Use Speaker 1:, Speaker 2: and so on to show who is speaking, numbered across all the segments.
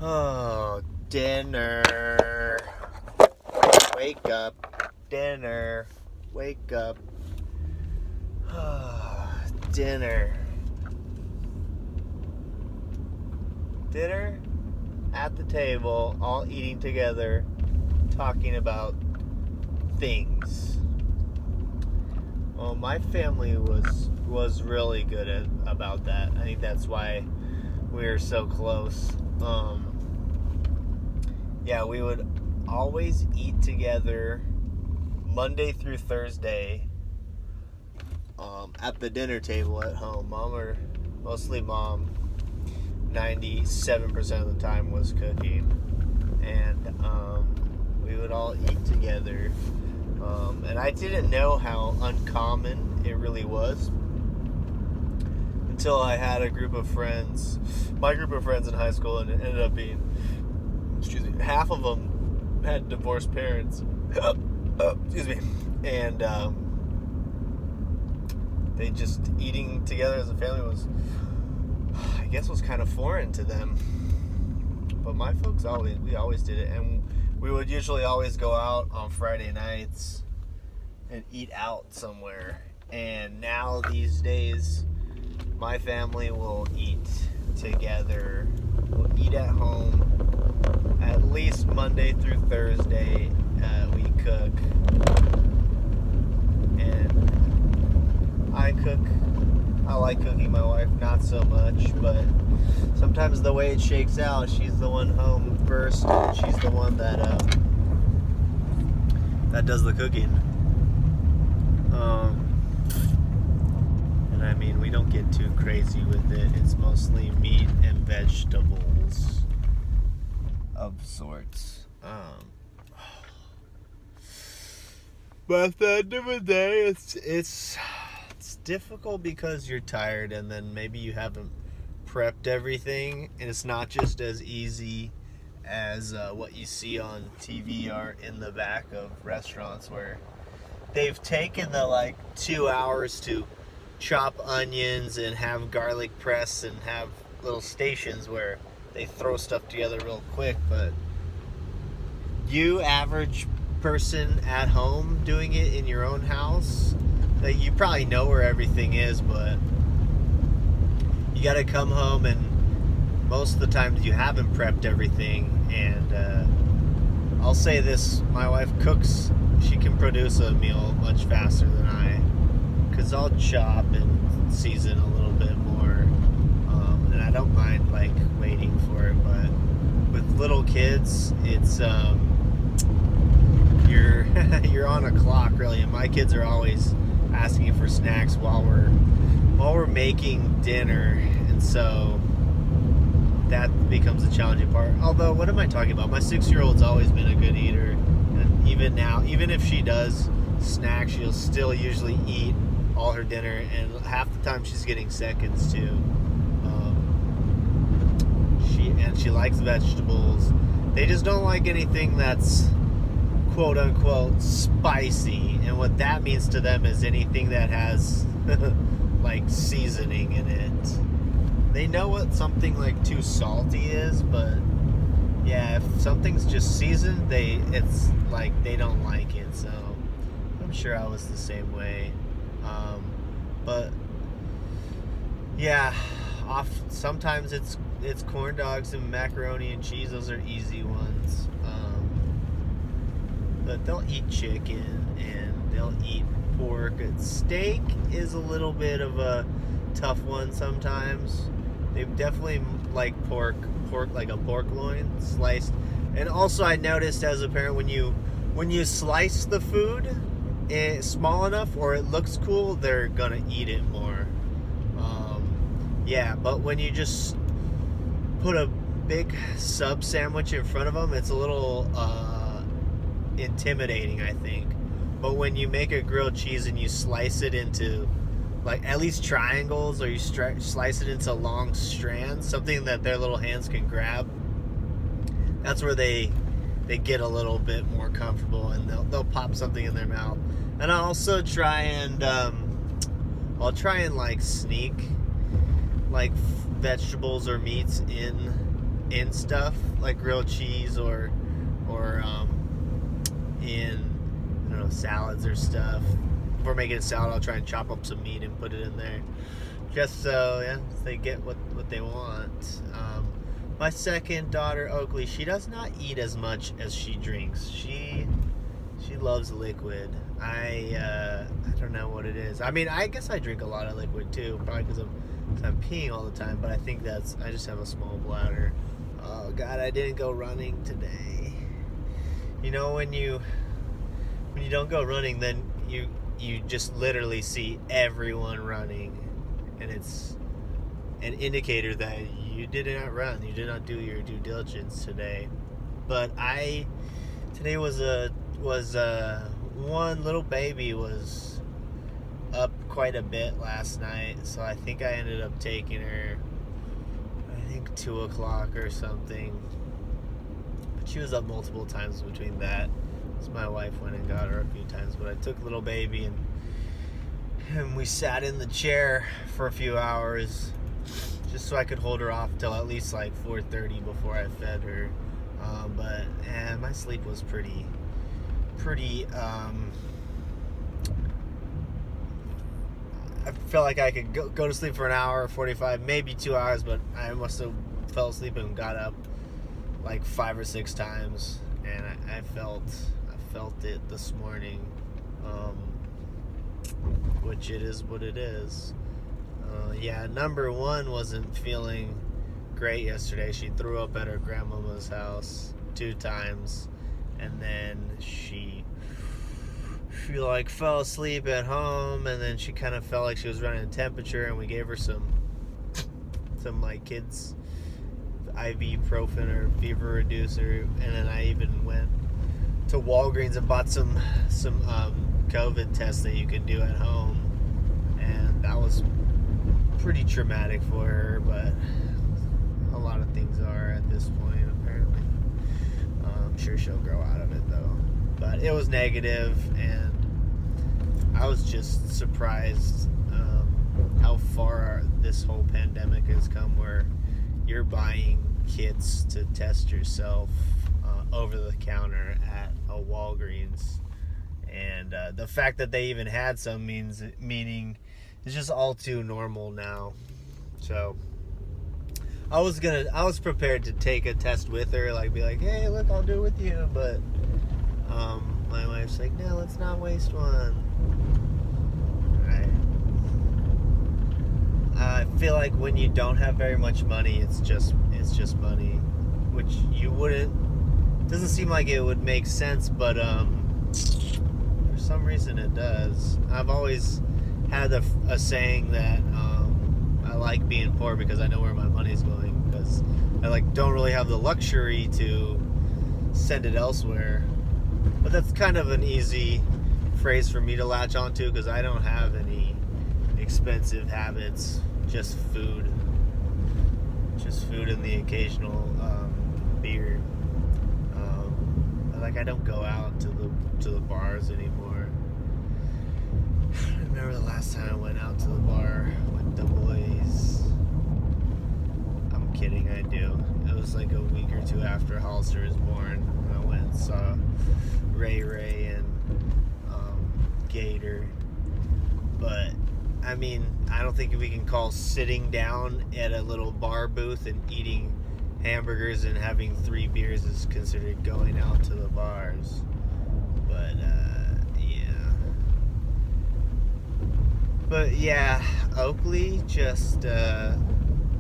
Speaker 1: Oh, dinner. Wake up. Dinner. Wake up. Dinner. Dinner at the table, all eating together, talking about things. Well, my family was really good about that. I think that's why we were so close. Yeah, we would always eat together Monday through Thursday at the dinner table at home. Mostly mom, 97% of the time was cooking. And we would all eat together. And I didn't know how uncommon it really was until I had a group of friends, my group of friends in high school, and it ended up being, half of them had divorced parents. And they just eating together as a family was kind of foreign to them. But my folks we always did it, and we would usually always go out on Friday nights and eat out somewhere. And now these days, my family will eat together. We'll eat at home at least Monday through Thursday. We cook, and I cook. I like cooking. My wife not so much, but sometimes the way it shakes out, she's the one home first. And she's the one that does the cooking. And I mean, we don't get too crazy with it. It's mostly meat and vegetables of sorts. But at the end of the day, it's difficult because you're tired, and then maybe you haven't prepped everything, and it's not just as easy as what you see on TV or in the back of restaurants, where they've taken the 2 hours to chop onions and have garlic press and have little stations where they throw stuff together real quick. But you, average person at home, doing it in your own house, you probably know where everything is, but you got to come home, and most of the times you haven't prepped everything. And I'll say this, my wife cooks. She can produce a meal much faster than I, because I'll chop and season a little bit more, and I don't mind waiting for it. But with little kids, it's you're on a clock, really, and my kids are always asking for snacks while we're making dinner, and so that becomes a challenging part. Although, what am I talking about? My 6-year-old's always been a good eater, and even now, even if she does snack, she'll still usually eat all her dinner, and half the time she's getting seconds too. She likes vegetables. They just don't like anything that's quote unquote spicy, and what that means to them is anything that has seasoning in it. They know what something too salty is, but yeah, if something's just seasoned, they don't like it. So I'm sure I was the same way. But yeah, sometimes it's corn dogs and macaroni and cheese. Those are easy ones. But they'll eat chicken and they'll eat pork. Steak is a little bit of a tough one sometimes. They definitely like pork like a pork loin sliced. And also, I noticed as a parent, when you slice the food small enough or it looks cool, they're gonna eat it more. Yeah, but when you just put a big sub sandwich in front of them, it's a little intimidating, I think. But when you make a grilled cheese and you slice it into at least triangles, or you slice it into long strands, something that their little hands can grab, that's where they get a little bit more comfortable, and they'll pop something in their mouth. And I also try and sneak vegetables or meats in in stuff like grilled cheese or in, I don't know, salads or stuff. If we're making a salad, I'll try and chop up some meat and put it in there, just so they get what they want. My second daughter, Oakley, she does not eat as much as she drinks. She loves liquid. I don't know what it is. I mean, I guess I drink a lot of liquid too, probably because I'm peeing all the time. But I think I just have a small bladder. Oh God, I didn't go running today. You know, when you don't go running, then you just literally see everyone running, and it's an indicator that you did not run. You did not do your due diligence today. But today was one little baby was up quite a bit last night, so I think I ended up taking her, I think 2 o'clock or something. But she was up multiple times between that. So my wife went and got her a few times, but I took little baby and we sat in the chair for a few hours just so I could hold her off till at least like 4:30 before I fed her. But my sleep was pretty I felt like I could go to sleep for an hour, 45, maybe 2 hours, but I must have fell asleep and got up like 5 or 6 times, and I felt it this morning, which it is what it is. Number one wasn't feeling great yesterday. She threw up at her grandmama's house 2 times, and then she like fell asleep at home, and then she kind of felt like she was running a temperature, and we gave her some like kids ibuprofen or fever reducer, and then I even went to Walgreens and bought some COVID tests that you can do at home, and that was pretty traumatic for her, but a lot of things are at this point apparently. I'm sure she'll grow out of it though, but it was negative, and I was just surprised how far this whole pandemic has come, where you're buying kits to test yourself over the counter at a Walgreens, and the fact that they even had some meaning it's just all too normal now. So I was prepared to take a test with her, like be like, hey, look, I'll do it with you, but my wife's like, no, let's not waste one. I feel like when you don't have very much money, it's just money, which doesn't seem like it would make sense, but for some reason it does. I've always had a saying that I like being poor because I know where my money's going, because I don't really have the luxury to send it elsewhere. But that's kind of an easy phrase for me to latch onto, because I don't have any expensive habits, just food and the occasional beer. I don't go out to the bars anymore. I remember the last time I went out to the bar with the boys. I'm kidding, I do. It was like a week or two after Hollister was born, and I went and saw Ray and Gator. But I mean, I don't think we can call sitting down at a little bar booth and eating hamburgers and having 3 beers is considered going out to the bars. But yeah, Oakley just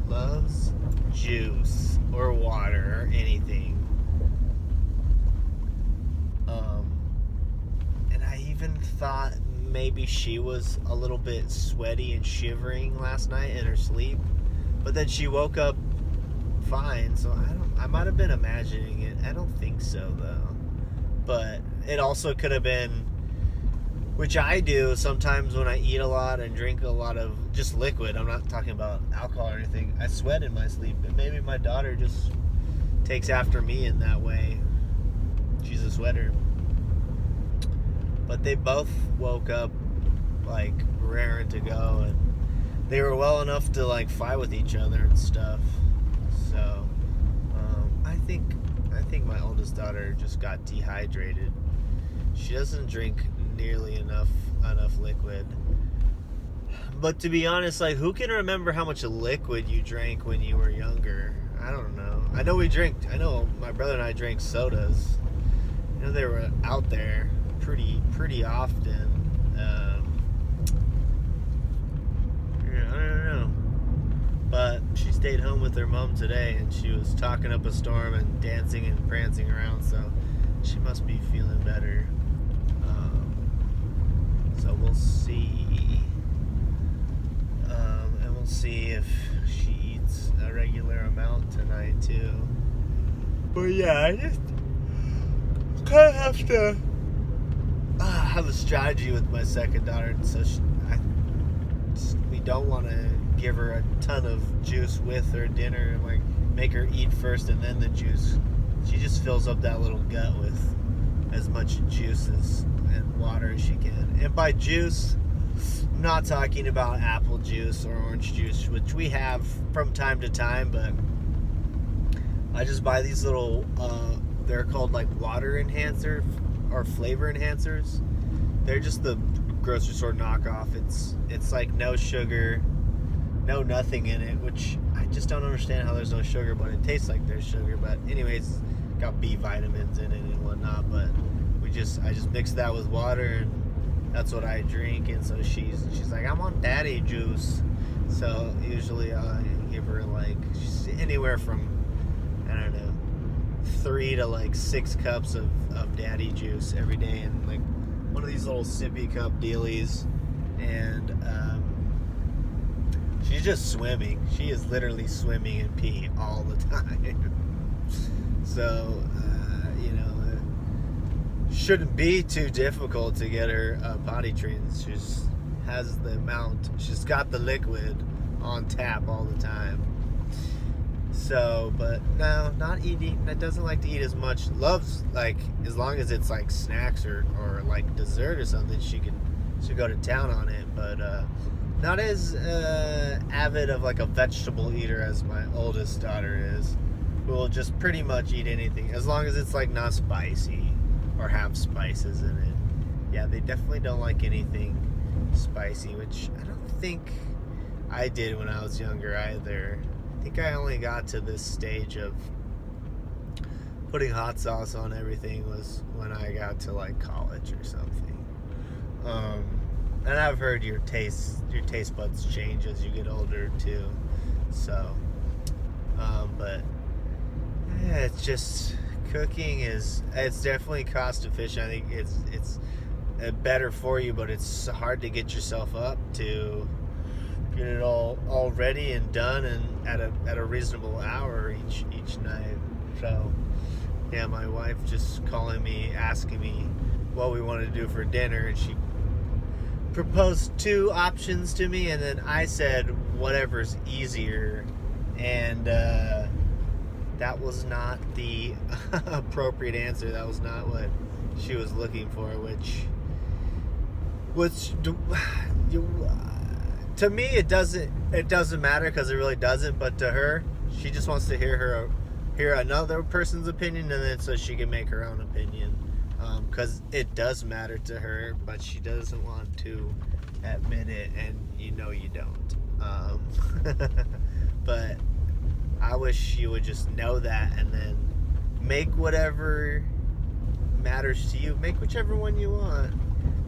Speaker 1: loves juice or water or anything. And I even thought maybe she was a little bit sweaty and shivering last night in her sleep, but then she woke up fine, so I might have been imagining it. I don't think so though, but it also could have been, which I do sometimes when I eat a lot and drink a lot of just liquid. I'm not talking about alcohol or anything. I sweat in my sleep, but maybe my daughter just takes after me in that way. She's a sweater. But they both woke up like raring to go, and they were well enough to like fight with each other and stuff. So my oldest daughter just got dehydrated. She doesn't drink nearly enough liquid. But to be honest, like, who can remember how much liquid you drank when you were younger? I don't know. I know my brother and I drank sodas. You know, they were out there pretty often. I don't know. But she stayed home with her mom today, and she was talking up a storm and dancing and prancing around, so she must be feeling better. So we'll see. And we'll see if she eats a regular amount tonight, too. But yeah, I just kind of have to have a strategy with my second daughter, so we don't want to give her a ton of juice with her dinner and like make her eat first and then the juice. She just fills up that little gut with as much juice and water as she can. And by juice, I'm not talking about apple juice or orange juice, which we have from time to time, but I just buy these little they're called like water enhancer or flavor enhancers. They're just the grocery store knockoff. It's like no sugar, no nothing in it, which I just don't understand how there's no sugar, but it tastes like there's sugar. But anyways, got B vitamins in it and whatnot. But I just mix that with water, and that's what I drink. And so she's like, I'm on daddy juice. So usually I give her like anywhere from, I don't know, 3 to like 6 cups of daddy juice every day, and like one of these little sippy cup dealies. And she's just swimming. She is literally swimming in pee all the time. So shouldn't be too difficult to get her potty trained. She's has the amount. She's got the liquid on tap all the time. So, but no, not eating. That doesn't like to eat as much. Loves, like, as long as it's like snacks or like dessert or something, she should go to town on it. But not as avid of like a vegetable eater as my oldest daughter is, who will just pretty much eat anything as long as it's like not spicy or have spices in it. Yeah, they definitely don't like anything spicy, which I don't think I did when I was younger either. I think I only got to this stage of putting hot sauce on everything was when I got to like college or something. And I've heard your taste buds change as you get older too. So, but yeah, it's just cooking it's definitely cost efficient. I think it's better for you, but it's hard to get yourself up to get it all ready and done and at a reasonable hour each night. So yeah, my wife just calling me asking me what we want to do for dinner, and she proposed 2 options to me, and then I said whatever's easier, and that was not the appropriate answer. That was not what she was looking for, which to me it doesn't matter, because it really doesn't. But to her, she just wants to hear another person's opinion, and then so she can make her own opinion, because it does matter to her, but she doesn't want to admit it, and you don't. But I wish you would just know that, and then make whatever matters to you. Make whichever one you want.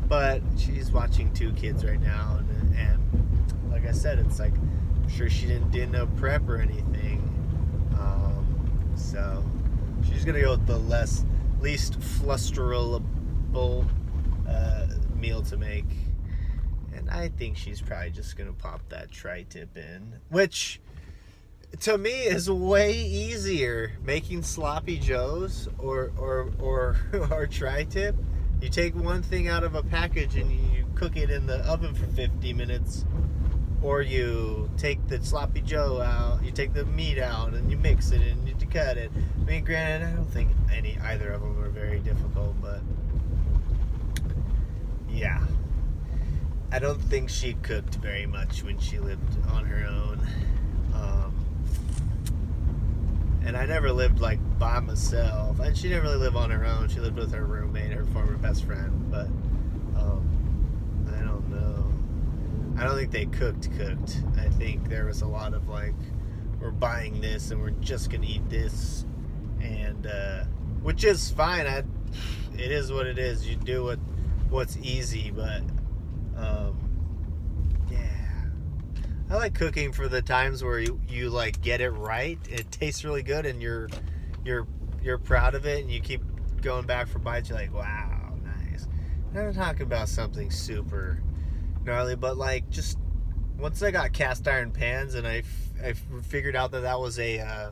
Speaker 1: But she's watching 2 kids right now, and like I said, it's like, I'm sure she didn't no prep or anything. So she's gonna go with the least flusterable meal to make, and I think she's probably just gonna pop that tri-tip in, which to me is way easier. Making sloppy joes or tri-tip, you take one thing out of a package and you cook it in the oven for 50 minutes, or you take the sloppy joe out, you take the meat out and you mix it and you cut it. I mean, granted, I don't think either of them are very difficult, but yeah, I don't think she cooked very much when she lived on her own. And I never lived like by myself, and she didn't really live on her own. She lived with her roommate, her former best friend. But I don't know. I don't think they cooked. I think there was a lot of like, we're buying this and we're just gonna eat this, and which is fine. It is what it is. You do what's easy, but yeah, I like cooking for the times where you like get it right. It tastes really good, and you're proud of it, and you keep going back for bites. You're like, wow, nice. And I'm talking about something super gnarly, but like just once I got cast iron pans, and I figured out that was a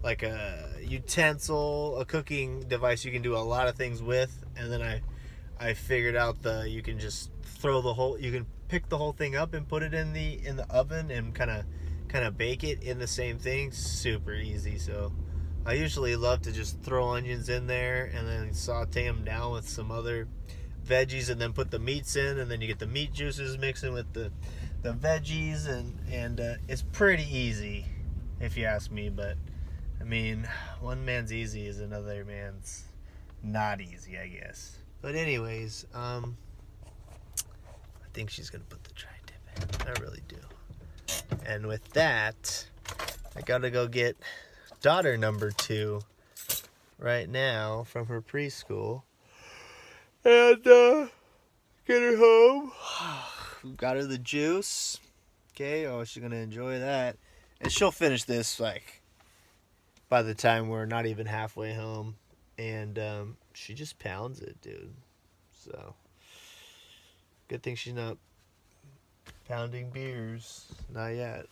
Speaker 1: like a utensil, a cooking device you can do a lot of things with, and then I figured out you can just you can pick the whole thing up and put it in the oven and kind of bake it in the same thing. Super easy. So I usually love to just throw onions in there and then saute them down with some other veggies, and then put the meats in, and then you get the meat juices mixing with the veggies, and it's pretty easy if you ask me. But I mean, one man's easy is another man's not easy, I guess. But anyways, I think she's gonna put the tri-tip in. I really do. And with that, I gotta go get daughter number 2 right now from her preschool, and get her home. Got her the juice. Okay, oh, she's gonna enjoy that, and she'll finish this like by the time we're not even halfway home. And she just pounds it, dude. So good thing she's not pounding beers. Not yet.